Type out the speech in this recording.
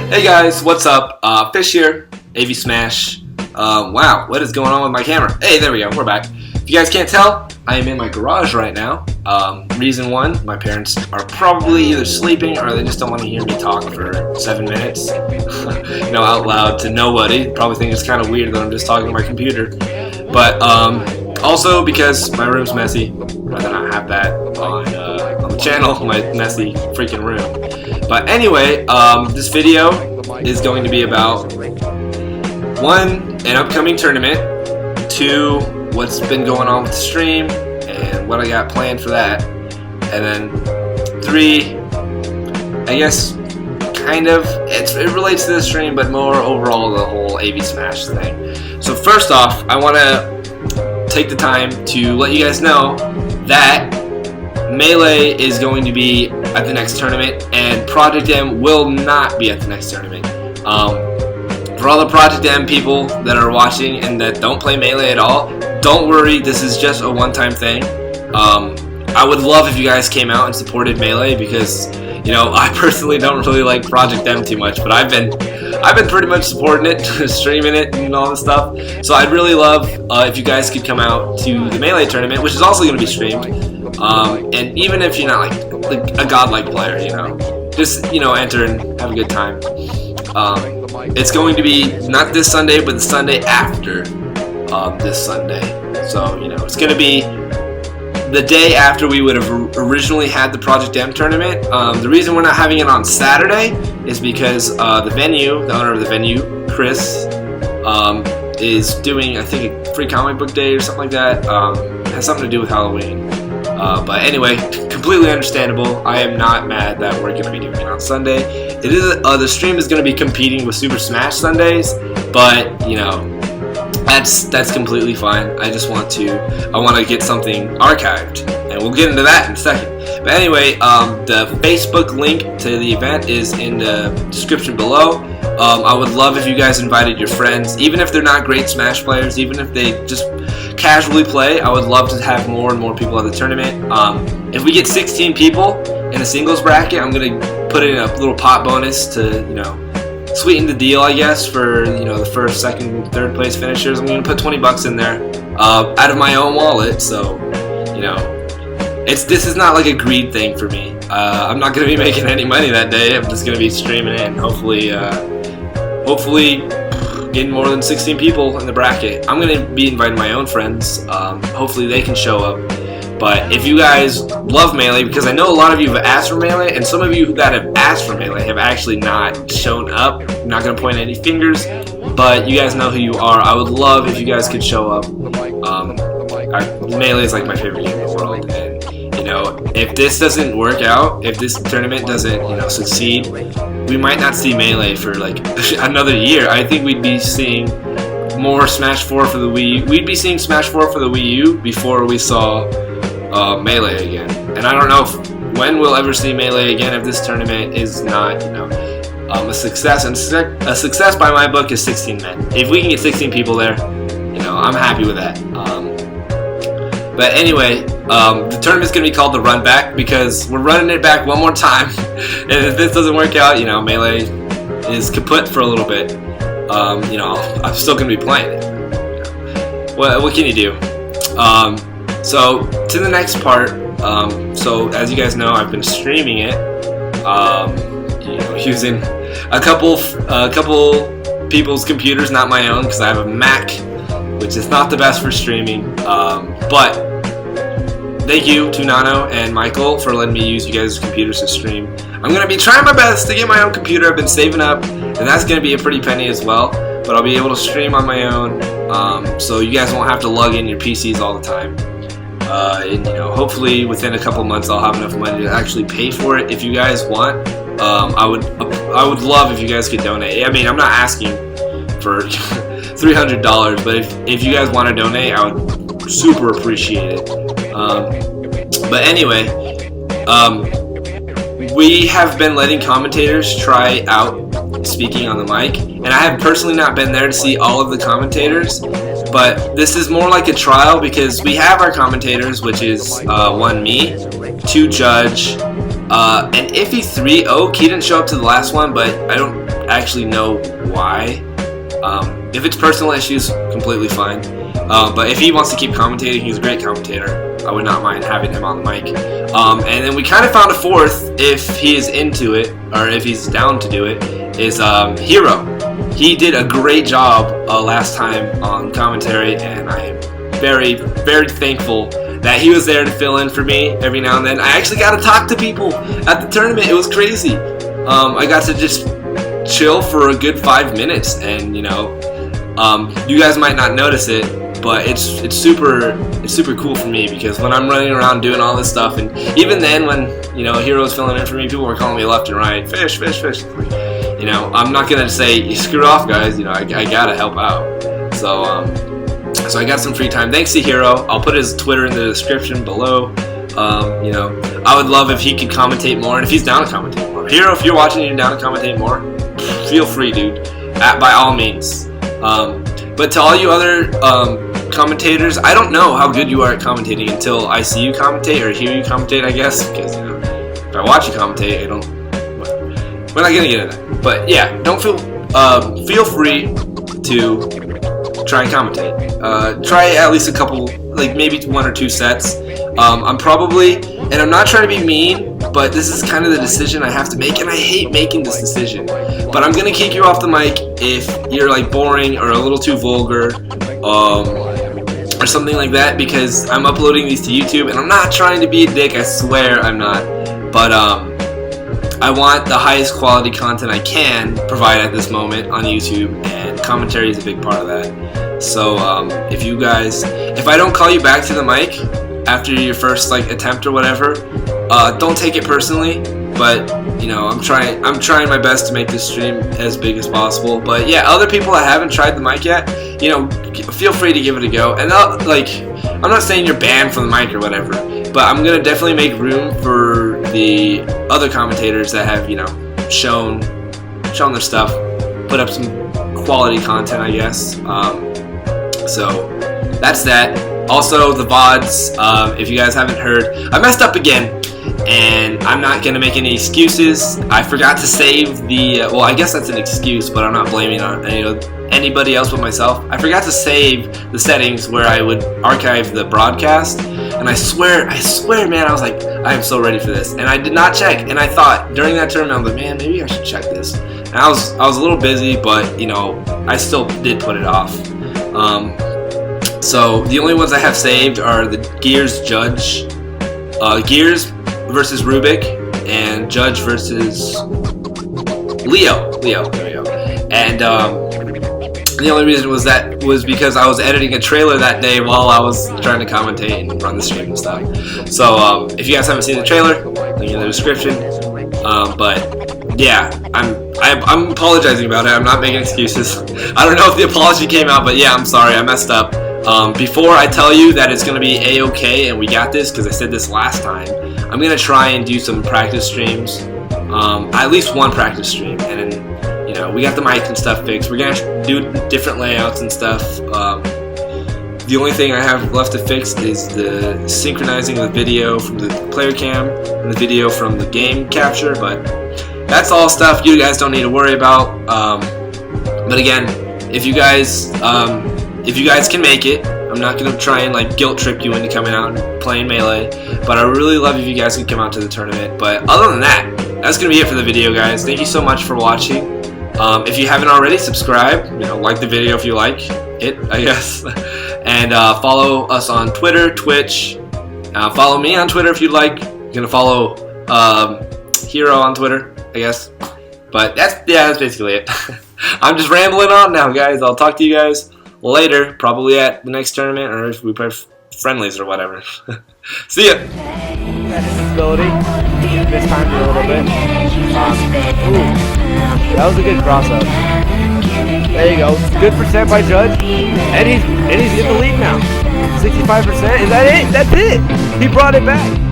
Hey guys, what's up? Fish here, AV Smash. Wow, what is going on with my camera? Hey, there we go, we're back. If you guys can't tell, I am in my garage right now. Reason one, my parents are probably either sleeping or they just don't want to hear me talk for 7 minutes. Out loud to nobody. Probably think it's kind of weird that I'm just talking to my computer. But also because my room's messy. I'd rather not have that on the channel, my messy freaking room. But anyway, this video is going to be about 1, an upcoming tournament, 2, what's been going on with the stream and what I got planned for that, and then 3, I guess kind of it relates to the stream, but more overall the whole AV Smash thing. So first off, I want to take the time to let you guys know that Melee is going to be at the next tournament, and Project M will not be at the next tournament. For all the Project M people that are watching and that don't play Melee at all, don't worry, this is just a one-time thing. I would love if you guys came out and supported Melee because, I personally don't really like Project M too much, but I've been pretty much supporting it, streaming it, and all this stuff. So I'd really love if you guys could come out to the Melee tournament, which is also going to be streamed. And even if you're not like a godlike player, just enter and have a good time. It's going to be not this Sunday, but the Sunday after this Sunday. So it's going to be the day after we would have originally had the Project M tournament. The reason we're not having it on Saturday is because the owner of the venue, Chris, is doing, I think, a free comic book day or something like that. It has something to do with Halloween. But anyway, completely understandable. I am not mad that we're going to be doing it on Sunday. It is the stream is going to be competing with Super Smash Sundays, but that's completely fine. I want to get something archived, and we'll get into that in a second. But anyway, the Facebook link to the event is in the description below. I would love if you guys invited your friends, even if they're not great Smash players, even if they just casually play. I would love to have more and more people at the tournament. If we get 16 people in a singles bracket, I'm gonna put in a little pot bonus to sweeten the deal, I guess, for the first, second, third place finishers. I'm gonna put 20 bucks in there out of my own wallet. So this is not like a greed thing for me. I'm not gonna be making any money that day. I'm just gonna be streaming it and hopefully getting more than 16 people in the bracket. I'm going to be inviting my own friends. Hopefully they can show up. But if you guys love Melee, because I know a lot of you have asked for Melee, and some of you that have asked for Melee have actually not shown up. I'm not going to point any fingers, but you guys know who you are. I would love if you guys could show up. Melee is like my favorite game in the world, and if this doesn't work out, if this tournament doesn't succeed, we might not see Melee for like another year. I think we'd be seeing more Smash 4 for the Wii U. We'd be seeing Smash 4 for the Wii U before we saw Melee again. And I don't know when we'll ever see Melee again if this tournament is not a success. And a success by my book is 16 men. If we can get 16 people there, I'm happy with that. But anyway, the tournament's going to be called the Run Back because we're running it back one more time. And if this doesn't work out, Melee is kaput for a little bit. I'm still going to be playing it. What can you do? So to the next part. So as you guys know, I've been streaming it. Using a couple people's computers, not my own, because I have a Mac, which is not the best for streaming. But thank you to Nano and Michael for letting me use you guys' computers to stream. I'm going to be trying my best to get my own computer. I've been saving up, and that's going to be a pretty penny as well. But I'll be able to stream on my own, so you guys won't have to lug in your PCs all the time. And hopefully within a couple months I'll have enough money to actually pay for it. If you guys want, I would love if you guys could donate. I mean, I'm not asking for $300, but if you guys want to donate, I would super appreciate it. But anyway, we have been letting commentators try out speaking on the mic, and I have personally not been there to see all of the commentators, but this is more like a trial because we have our commentators, which is one me, two Judge, and Iffy 3 Oak. He didn't show up to the last one, but actually know why. If it's personal issues, completely fine. But if he wants to keep commentating, he's a great commentator. I would not mind having him on the mic. And then we kind of found a fourth, if he is into it, or if he's down to do it, is Hero. He did a great job last time on commentary, and I am very, very thankful that he was there to fill in for me every now and then. I actually got to talk to people at the tournament. It was crazy. I got to just chill for a good 5 minutes, and you guys might not notice it, but it's super cool for me, because when I'm running around doing all this stuff, and even then when Hero's filling in for me, people were calling me left and right, fish. I'm not gonna say screw off, guys. I gotta help out. So I got some free time. Thanks to Hero. I'll put his Twitter in the description below. I would love if he could commentate more, and if he's down to commentate more. Hero, if you're watching and you're down to commentate more, feel free, dude. By all means. But to all you other commentators, I don't know how good you are at commentating until I see you commentate or hear you commentate, I guess, because if I watch you commentate, I don't. We're not gonna get into that. But yeah, don't feel free to try and commentate. Try at least a couple, like maybe 1 or 2 sets. I'm probably, and I'm not trying to be mean, but this is kind of the decision I have to make, and I hate making this decision. But I'm gonna kick you off the mic if you're like boring or a little too vulgar, or something like that, because I'm uploading these to YouTube, and I'm not trying to be a dick. I swear I'm not. But I want the highest quality content I can provide at this moment on YouTube, and commentary is a big part of that. So if I don't call you back to the mic after your first attempt or whatever, don't take it personally. But I'm trying my best to make this stream as big as possible. But yeah, other people that haven't tried the mic yet, feel free to give it a go. And I'm not saying you're banned from the mic or whatever, but I'm gonna definitely make room for the other commentators that have shown their stuff, put up some quality content, I guess. So that's that. Also, the VODs, if you guys haven't heard, I messed up again, and I'm not going to make any excuses. I forgot to save the, well, I guess that's an excuse, but I'm not blaming on anybody else but myself. I forgot to save the settings where I would archive the broadcast, and I swear, man, I was like, I am so ready for this, and I did not check, and I thought, during that tournament, I was like, man, maybe I should check this, and I was a little busy, but, I still did put it off. So the only ones I have saved are the Gears Judge, Gears versus Rubik, and Judge versus Leo. There we go. And the only reason was because I was editing a trailer that day while I was trying to commentate and run the stream and stuff. So if you guys haven't seen the trailer, link in the description. But yeah, I'm apologizing about it. I'm not making excuses. I don't know if the apology came out, but yeah, I'm sorry. I messed up. Before I tell you that it's going to be a-okay and we got this, because I said this last time, I'm going to try and do some practice streams, at least one practice stream, and then, we got the mic and stuff fixed. We're going to do different layouts and stuff. The only thing I have left to fix is the synchronizing the video from the player cam and the video from the game capture, but that's all stuff you guys don't need to worry about. But again, if you guys can make it, I'm not going to try and guilt trip you into coming out and playing Melee, but I really love if you guys can come out to the tournament. But other than that, that's going to be it for the video, guys. Thank you so much for watching. If you haven't already, subscribe, like the video if you like it, I guess. And follow us on Twitter, Twitch. Follow me on Twitter if you'd like. You're going to follow Hero on Twitter, I guess. But that's basically it. I'm just rambling on now, guys. I'll talk to you guys later, probably at the next tournament, or if we play friendlies or whatever. See ya! Ability. This time a little bit. That was a good cross-up. There you go. Good percent by Judge, and he's in the lead now. 65%. Is that it? That's it. He brought it back.